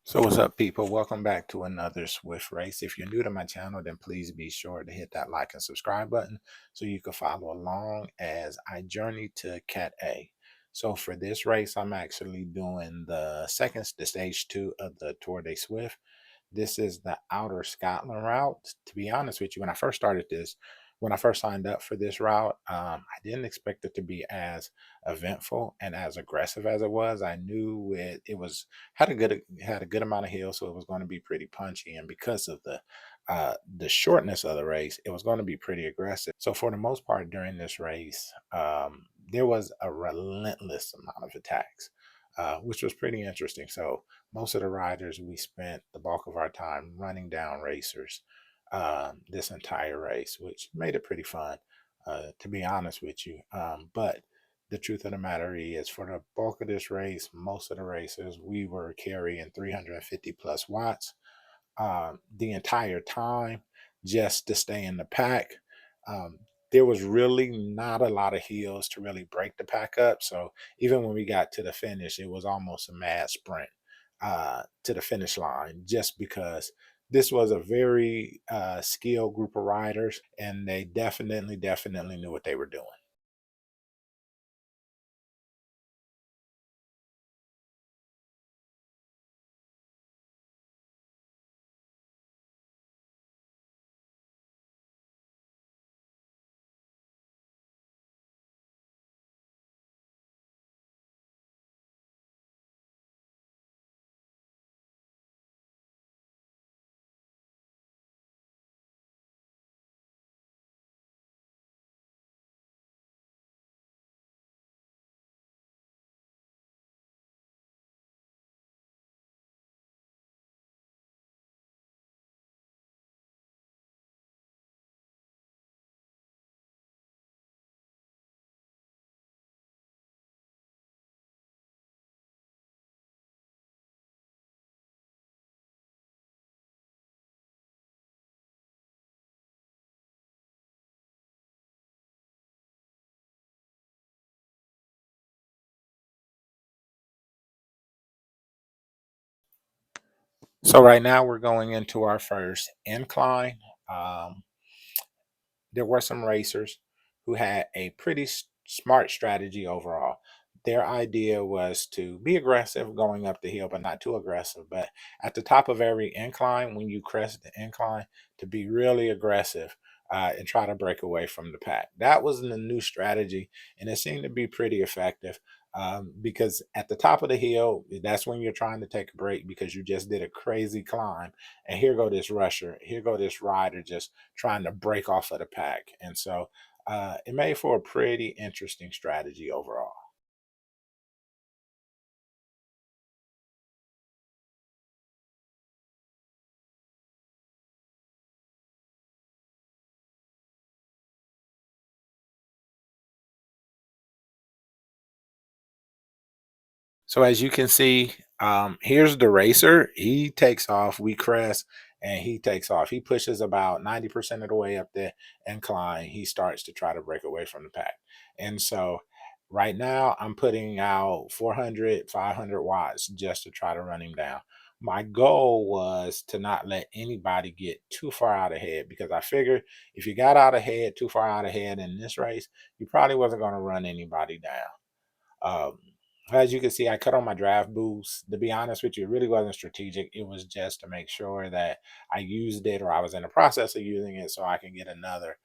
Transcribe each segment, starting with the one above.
So what's up, people? Welcome back to another Swift race. If you're new to my channel, then please be sure to hit that like and subscribe button so you can follow along as I journey to Cat A. So for this race, I'm actually doing the stage two of the Tour de Zwift. This is the outer Scotland route. To be honest with you, when I first signed up for this route, I didn't expect it to be as eventful and as aggressive as it was. I knew it was had a good amount of hills, so it was going to be pretty punchy. And because of the shortness of the race, it was going to be pretty aggressive. So for the most part during this race, there was a relentless amount of attacks, which was pretty interesting. So most of the riders, we spent the bulk of our time running down racers this entire race, which made it pretty fun, to be honest with you. But the truth of the matter is, for the bulk of this race, most of the races, we were carrying 350 plus watts the entire time just to stay in the pack. Um, there was really not a lot of hills to really break the pack up. So even when we got to the finish, it was almost a mad sprint to the finish line, just because this was a very skilled group of riders, and they definitely knew what they were doing. So right now we're going into our first incline. Um, there were some racers who had a pretty smart strategy overall. Their idea was to be aggressive going up the hill, but not too aggressive. But at the top of every incline, when you crest the incline, to be really aggressive and try to break away from the pack. That was the new strategy, and it seemed to be pretty effective. Because at the top of the hill, that's when you're trying to take a break because you just did a crazy climb, and here go this rider just trying to break off of the pack. And so it made for a pretty interesting strategy overall. So as you can see, here's the racer. He takes off, we crest, and he takes off. He pushes about 90% of the way up the incline. He starts to try to break away from the pack. And so right now I'm putting out 400, 500 watts just to try to run him down. My goal was to not let anybody get too far out ahead, because I figured if you got out ahead, too far out ahead in this race, you probably wasn't going to run anybody down. Um, as you can see, I cut on my draft boost. To be honest with you, it really wasn't strategic. It was just to make sure that I used it, or I was in the process of using it, so I can get another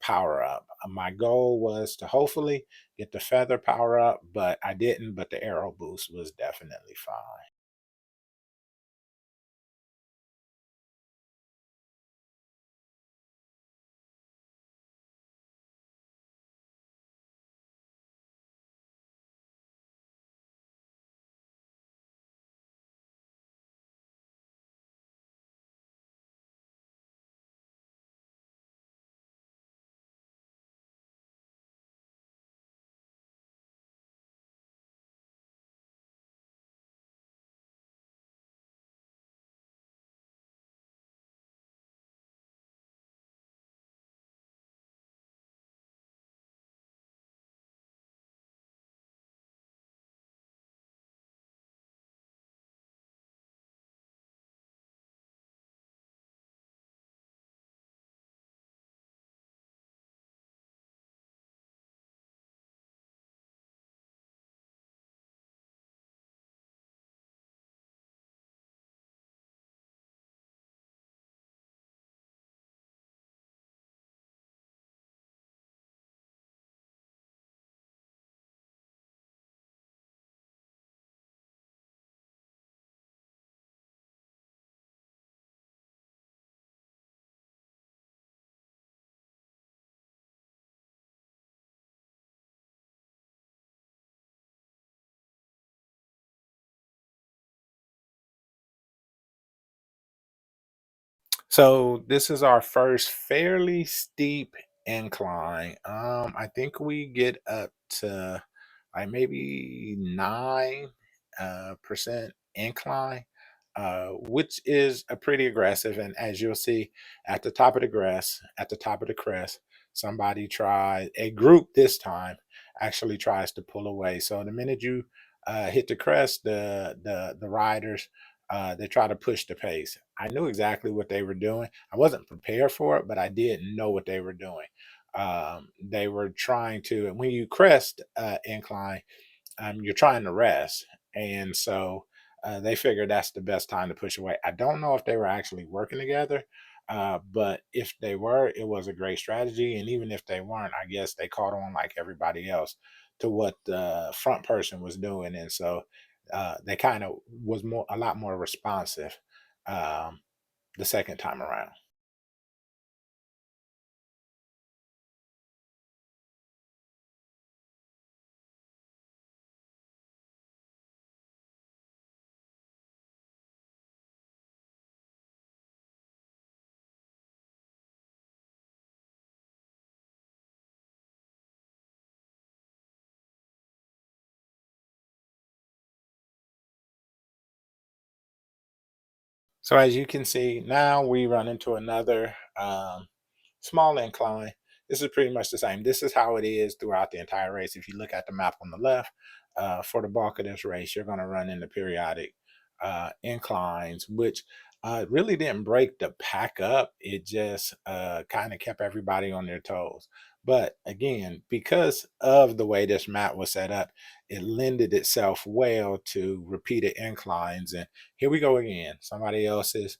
power up. My goal was to hopefully get the feather power up, but I didn't. But the arrow boost was definitely fine. So this is our first fairly steep incline. I think we get up to like maybe 9% incline, which is a pretty aggressive. And as you'll see at the top of the grass, at the top of the crest, somebody tried a group this time actually tries to pull away. So the minute you hit the crest, the riders they try to push the pace. I knew exactly what they were doing. I wasn't prepared for it, but I did know what they were doing. They were trying to, and when you crest incline, you're trying to rest. And so they figured that's the best time to push away. I don't know if they were actually working together, but if they were, it was a great strategy. And even if they weren't, I guess they caught on like everybody else to what the front person was doing. And so they kind of was more a lot more responsive um, the second time around. So as you can see, now we run into another small incline. This is pretty much the same. This is how it is throughout the entire race. If you look at the map on the left, for the bulk of this race, you're going to run into periodic inclines, which really didn't break the pack up. It just kind of kept everybody on their toes. But again, because of the way this map was set up, it lended itself well to repeated inclines. And here we go again. Somebody else is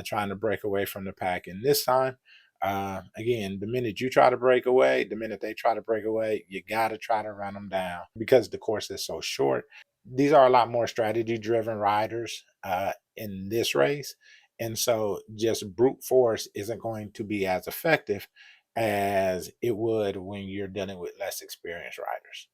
trying to break away from the pack. And this time, again, the minute you try to break away, the minute they try to break away, you got to try to run them down because the course is so short. These are a lot more strategy driven riders in this race. And so just brute force isn't going to be as effective as it would when you're dealing with less experienced riders.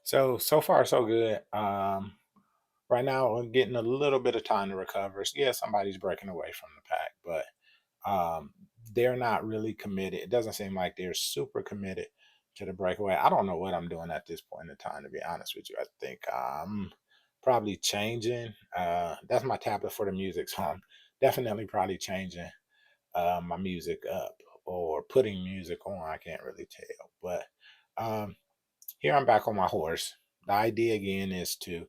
So far so good. Right now, we're getting a little bit of time to recover. So yeah, somebody's breaking away from the pack, but they're not really committed. It doesn't seem like they're super committed to the breakaway. I don't know what I'm doing at this point in time, to be honest with you. I think I'm probably changing. That's my tablet for the music, so I'm definitely probably changing my music up or putting music on. I can't really tell, but um, here I'm back on my horse. The idea again is to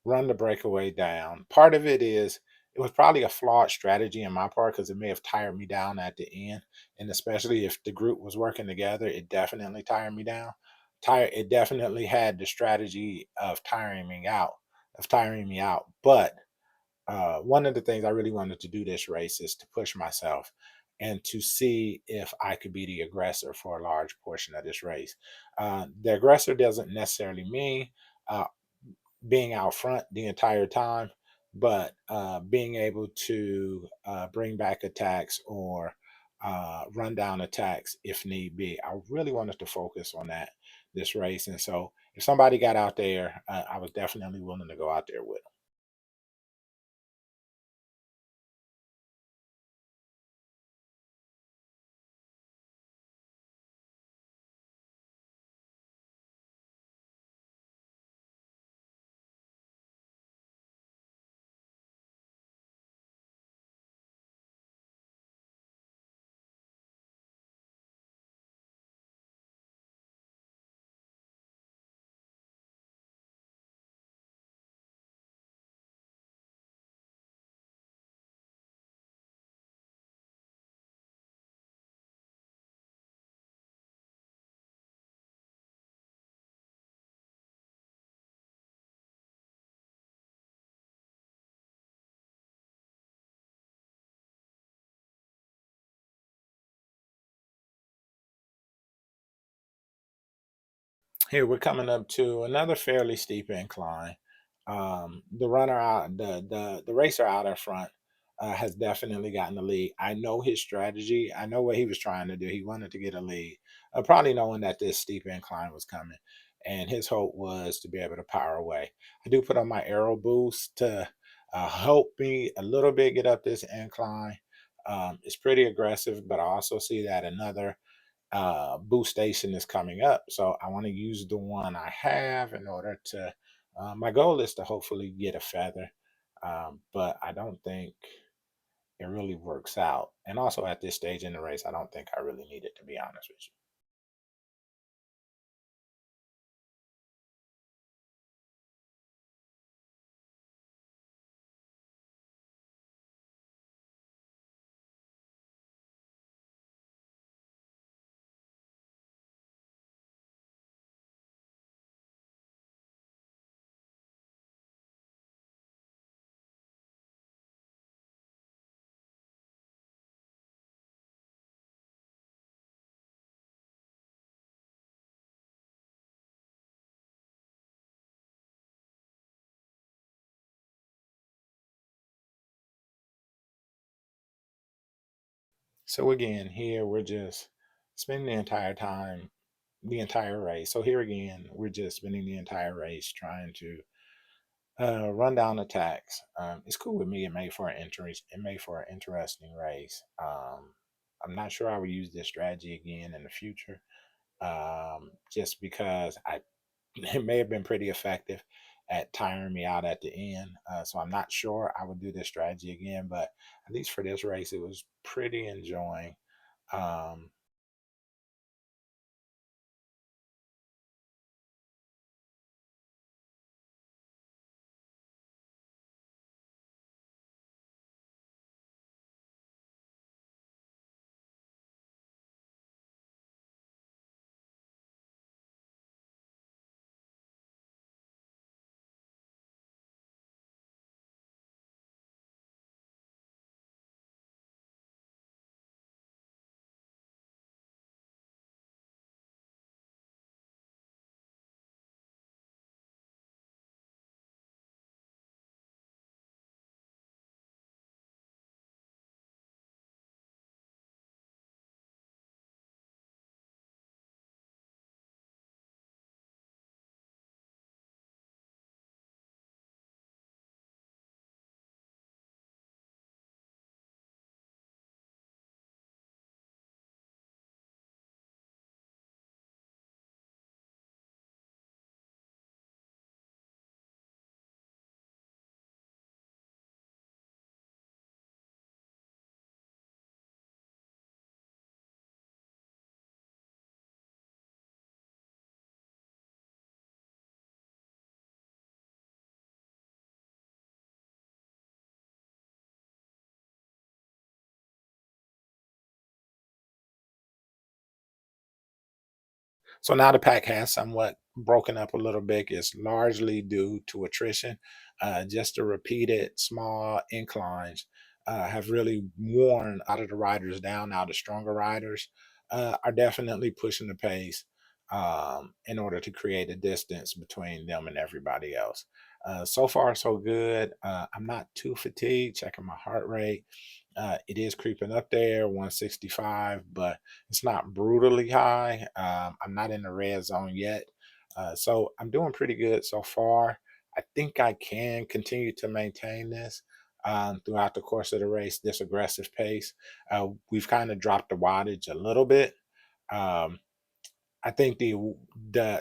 run the breakaway down. Part of it is it was probably a flawed strategy in my part because it may have tired me down at the end. And especially if the group was working together, it definitely tired me down. It definitely had the strategy of tiring me out. But one of the things I really wanted to do this race is to push myself and to see if I could be the aggressor for a large portion of this race. The aggressor doesn't necessarily mean uh, being out front the entire time, but being able to bring back attacks or run down attacks if need be. I really wanted to focus on that this race, and so if somebody got out there, I was definitely willing to go out there with them. Here we're coming up to another fairly steep incline. The runner out, the racer out in front has definitely gotten the lead. I know his strategy. I know what he was trying to do. He wanted to get a lead, probably knowing that this steep incline was coming, and his hope was to be able to power away. I do put on my arrow boost to help me a little bit get up this incline. It's pretty aggressive, but I also see that another boost station is coming up. So I want to use the one I have in order to. My goal is to hopefully get a feather, but I don't think it really works out. And also at this stage in the race, I don't think I really need it, to be honest with you. So again, here we're just spending the entire time, the entire race. So here again, we're just spending the entire race trying to run down attacks. It's cool with me. It made for an interesting race. I'm not sure I would use this strategy again in the future, just because I it may have been pretty effective at tiring me out at the end. So I'm not sure I would do this strategy again, but at least for this race, it was pretty enjoying. Um, So now the pack has somewhat broken up a little bit. It's largely due to attrition. Just the repeated small inclines have really worn out of the riders down. Now the stronger riders are definitely pushing the pace in order to create a distance between them and everybody else. So far, so good. I'm not too fatigued. Checking my heart rate. It is creeping up there, 165, but it's not brutally high. I'm not in the red zone yet. So I'm doing pretty good so far. I think I can continue to maintain this throughout the course of the race, this aggressive pace. We've kind of dropped the wattage a little bit. Um, I think the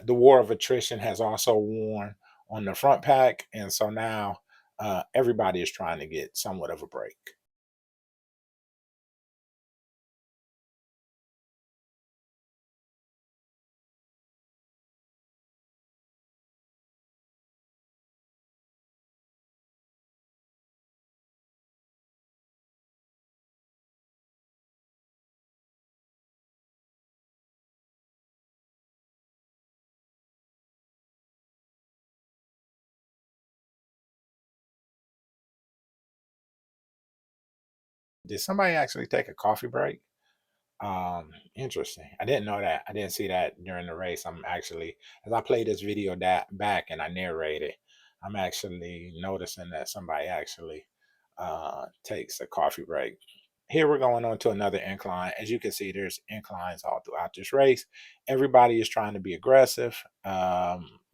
war of attrition has also worn on the front pack, and so now everybody is trying to get somewhat of a break. Did somebody actually take a coffee break? Interesting. I didn't know that. I didn't see that during the race. I'm actually, as I play this video back and I narrate it, I'm actually noticing that somebody actually takes a coffee break. Here we're going on to another incline. As you can see, there's inclines all throughout this race. Everybody is trying to be aggressive.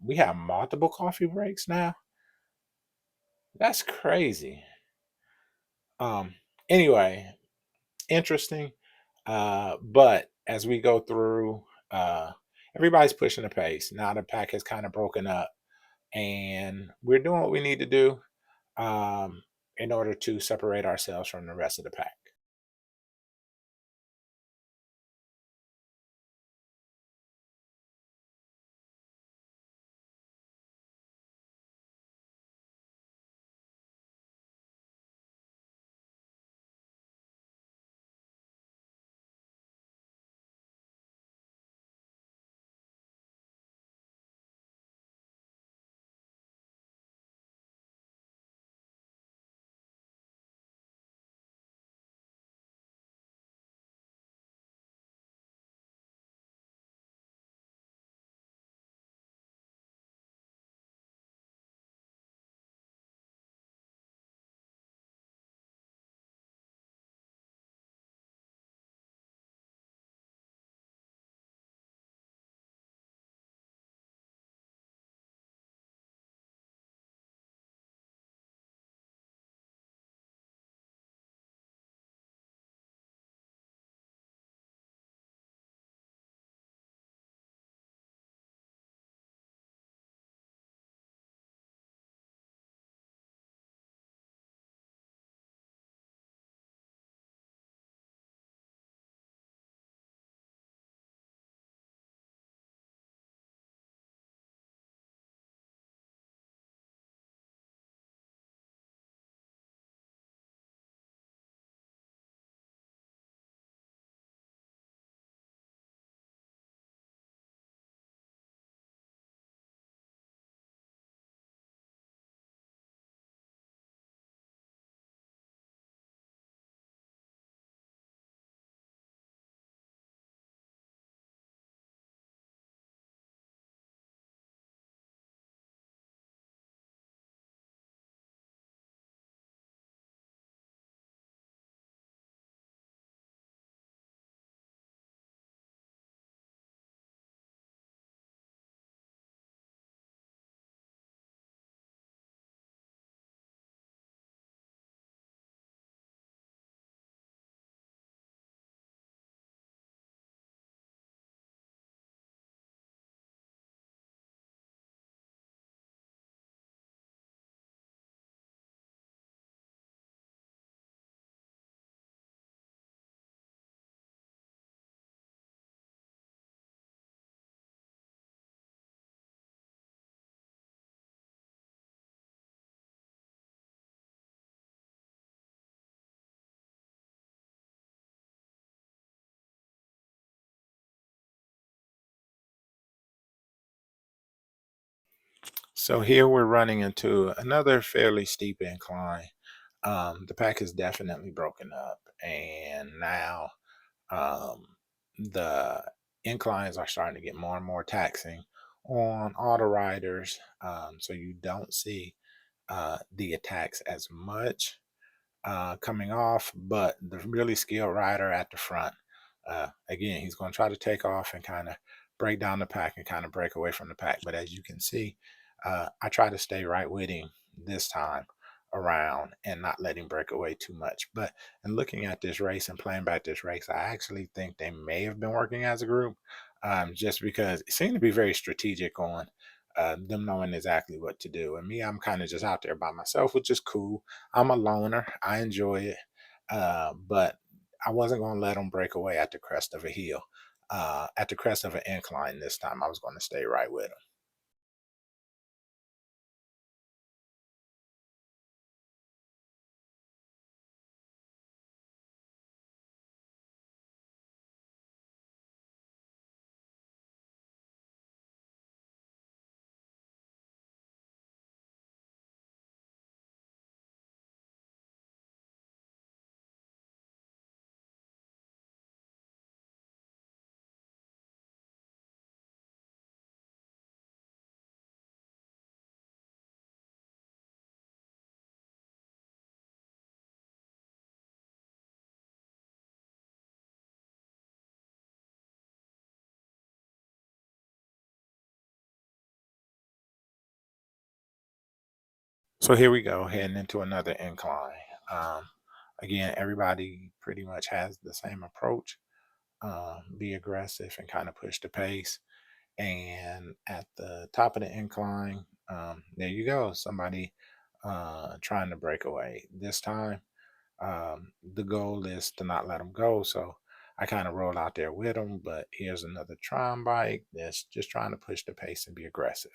We have multiple coffee breaks now. That's crazy. Um, anyway, interesting. But as we go through, everybody's pushing the pace. Now the pack has kind of broken up, and we're doing what we need to do um, in order to separate ourselves from the rest of the pack. So here we're running into another fairly steep incline. The pack is definitely broken up, and now um, the inclines are starting to get more and more taxing on auto riders. So you don't see the attacks as much coming off, but the really skilled rider at the front, again, he's going to try to take off and kind of break down the pack and kind of break away from the pack. But as you can see, I try to stay right with him this time around and not let him break away too much. But in looking at this race and playing back this race, I actually think they may have been working as a group, just because it seemed to be very strategic on them knowing exactly what to do. And me, I'm kind of just out there by myself, which is cool. I'm a loner. I enjoy it. But I wasn't going to let them break away at the crest of a hill. At the crest of an incline this time, I was going to stay right with them. So here we go, heading into another incline. Um, Again, everybody pretty much has the same approach. Be aggressive and kind of push the pace. And at the top of the incline, there you go. Somebody trying to break away. This time, the goal is to not let them go. So I kind of roll out there with them. But here's another Tron bike that's just trying to push the pace and be aggressive.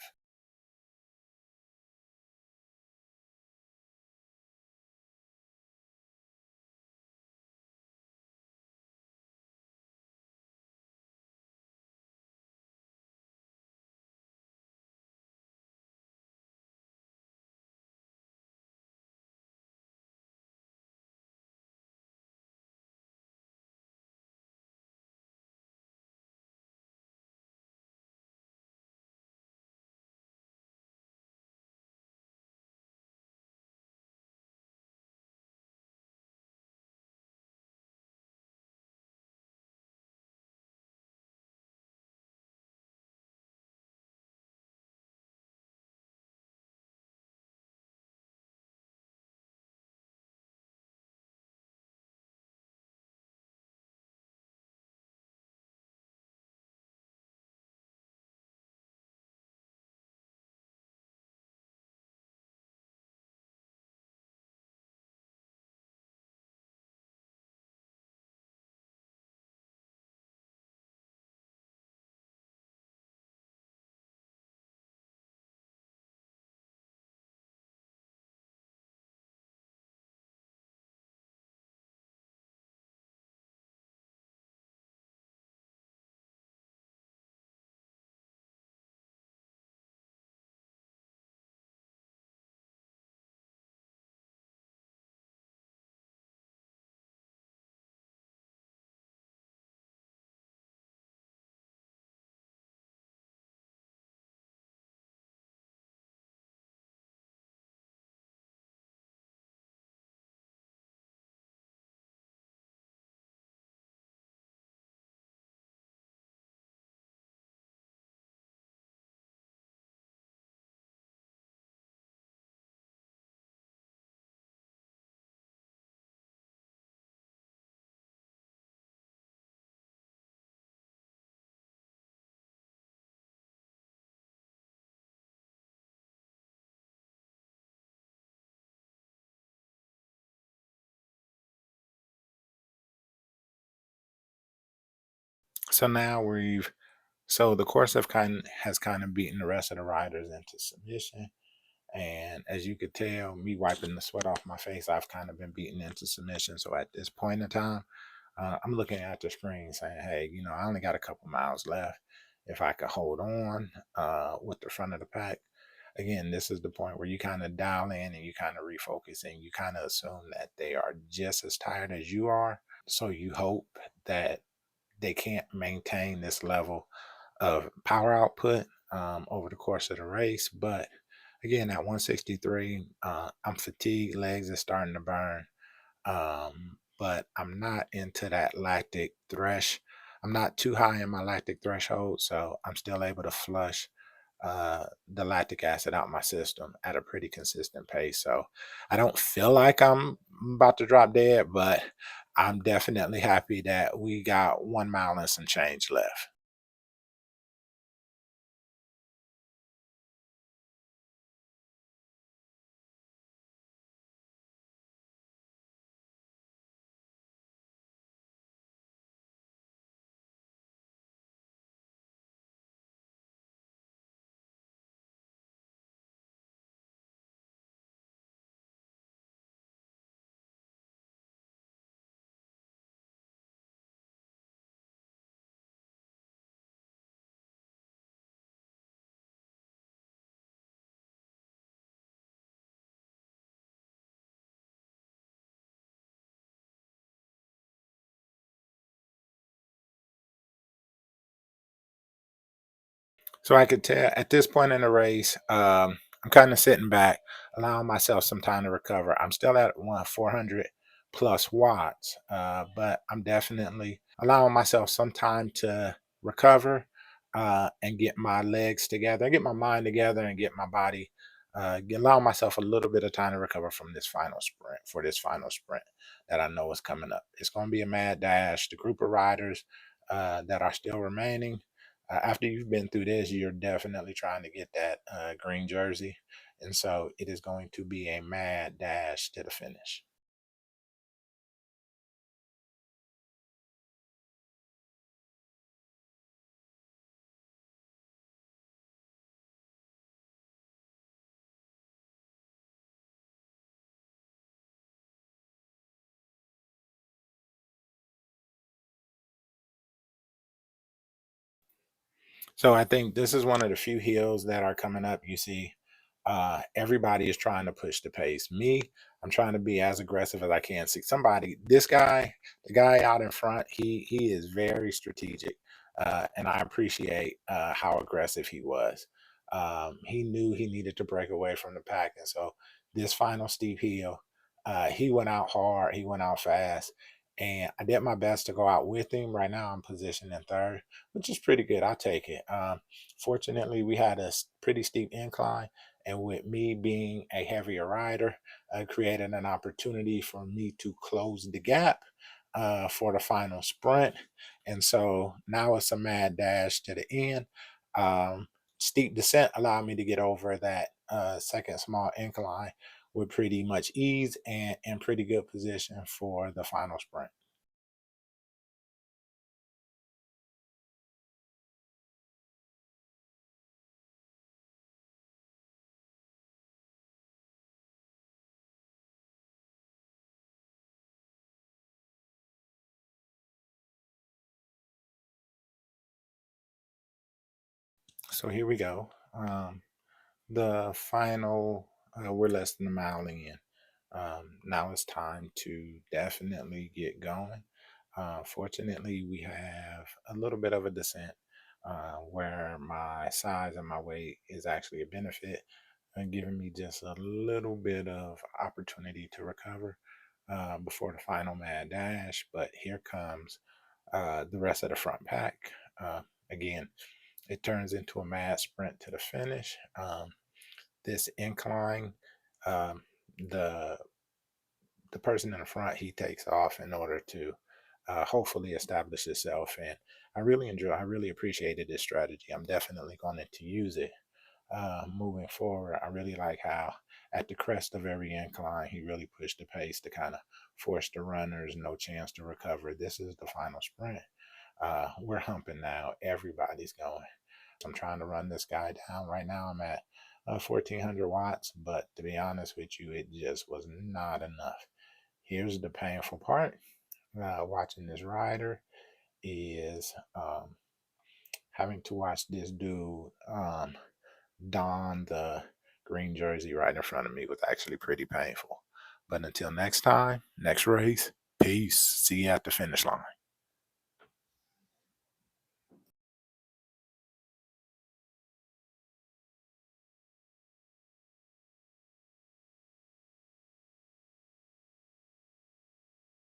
So now the course has kind of beaten the rest of the riders into submission. And as you could tell, me wiping the sweat off my face, I've kind of been beaten into submission. So at this point in time, I'm looking at the screen saying, hey, I only got a couple miles left. If I could hold on with the front of the pack, again, this is the point where you kind of dial in and you kind of refocus and you kind of assume that they are just as tired as you are. So you hope that they can't maintain this level of power output over the course of the race. But again, at 163, I'm fatigued, legs are starting to burn. But I'm not into that lactic thresh. I'm not too high in my lactic threshold, so I'm still able to flush the lactic acid out my system at a pretty consistent pace. So I don't feel like I'm about to drop dead, but I'm definitely happy that we got 1 mile and some change left. So I could tell at this point in the race, I'm kind of sitting back, allowing myself some time to recover. I'm still at 400 plus watts, but I'm definitely allowing myself some time to recover and get my legs together, get my mind together, and get my body, allow myself a little bit of time to recover from this final sprint, for this final sprint that I know is coming up. It's going to be a mad dash. The group of riders that are still remaining, after you've been through this, you're definitely trying to get that green jersey. And so it is going to be a mad dash to the finish. So I think this is one of the few hills that are coming up. You see, everybody is trying to push the pace. Me, I'm trying to be as aggressive as I can. See somebody, this guy, the guy out in front, he is very strategic, and I appreciate how aggressive he was. He knew he needed to break away from the pack, and so this final steep hill, he went out hard, he went out fast, and I did my best to go out with him. Right now, I'm positioned in third, which is pretty good. I'll take it. Fortunately, we had a pretty steep incline, and with me being a heavier rider, created an opportunity for me to close the gap for the final sprint. And so now it's a mad dash to the end. Um, Steep descent allowed me to get over that second small incline with pretty much ease and in pretty good position for the final sprint. So here we go. The final, we're less than a mile in. Now it's time to definitely get going. Fortunately, we have a little bit of a descent where my size and my weight is actually a benefit and giving me just a little bit of opportunity to recover before the final mad dash. But here comes the rest of the front pack. Again, it turns into a mad sprint to the finish. This incline, um, the the person in the front, he takes off in order to hopefully establish itself. And I really appreciated this strategy. I'm definitely going to use it moving forward. I really like how at the crest of every incline, he really pushed the pace to kind of force the runners no chance to recover. This is the final sprint. We're humping now. Everybody's going. I'm trying to run this guy down. Right now, I'm at 1400 watts, but to be honest with you, it just was not enough. Here's the painful part. Watching this rider is having to watch this dude don the green jersey right in front of me was actually pretty painful. But until next time, next race, peace. See you at the finish line.